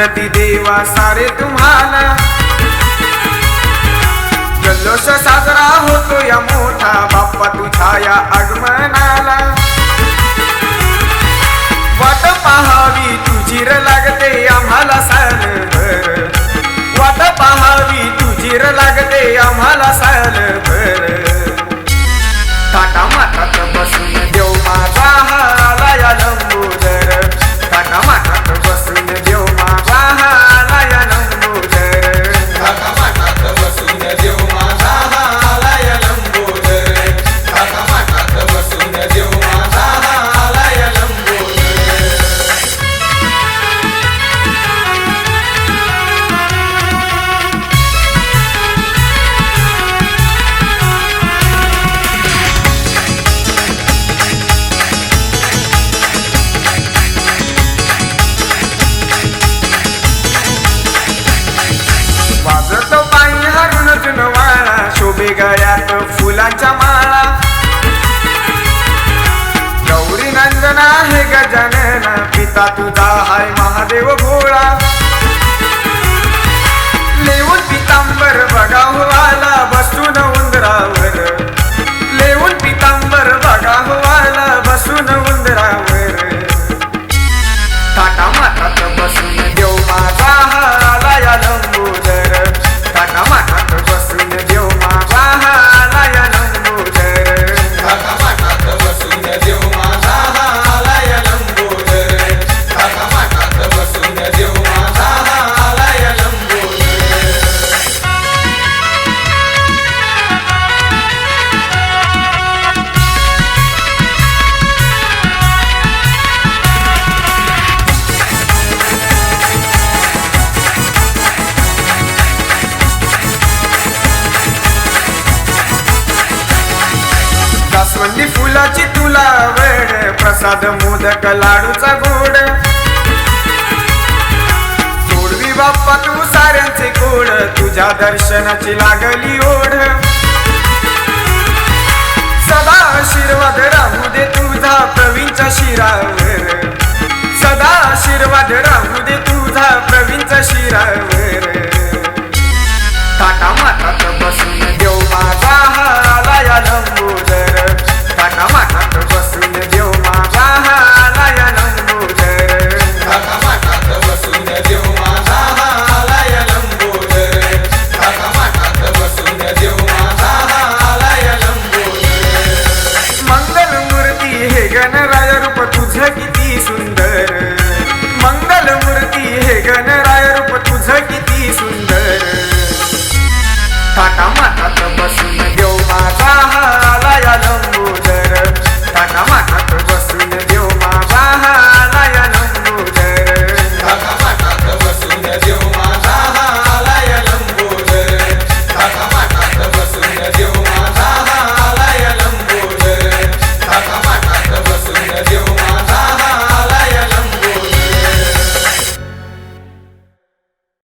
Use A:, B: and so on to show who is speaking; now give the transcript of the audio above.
A: पूजती देवा सारे तुम्हाला, जल्लोष साजरा होतो या मोठा बाप्पा तुझ्या या आगमनाला। वाट पाहावी तुझी र लागते आम्हाला सालभर, वाट पाहावी तुझी र लागते आम्हाला सालभर। टाटा माठात बसून देव माझा आला या लंबोदर, टाटा माठात बसून देव माझा आला या लंबोदर,
B: टाटा माठात बसून देव माझा आला या लंबोदर, टाटा माठात बसून देव माझा आला या लंबोदर।
A: वाजतो पायी हरून जुनवाळा, शोभे गळ्यात फुलांच्या माळा। गौरी नंदना हे गजानना, पिता तुझा हाय महादेव भोळा। लेऊन पितांबर बघा हो आला बसून उंदरावर, लेऊन पितांबर बघा हो आला बसून उंदरावर। टाटा माठात बसून देव माझा आला या लंबोदर, टाटा माठात बसून देव माझा आला या लंबोदर,
B: टाटा माठात बसून देव माझा आला या लंबोदर, टाटा माठात बसून देव माझा आला या लंबोदर। जास्वंदी फुलाची तुला वेड, प्रसाद मोदक लाडूचा गोड। सोडवी बाप्पा तू साऱ्यांचे गोड, तुझ्या दर्शनाची लागली ओढ। सदा आशीर्वाद राहू दे तुझा प्रवीणच्या शिरावर, सदा आशीर्वाद राहू दे तुझा प्रवीणच्या शिरावर। टाटा माठात बसून देव माझा आला या लंबोदर, टाटा माठात बसून देव माझा आला या लंबोदर, टाटा माठात बसून देव माझा आला या लंबोदर, टाटा माठात बसून देव माझा आला या लंबोदर। मंगल मूर्ती हे गणराय रूप तुझं किती सुंदर, मंगल मूर्ती हे गणराय रूप तुझं किती सुंदर। टाटा माठात बसून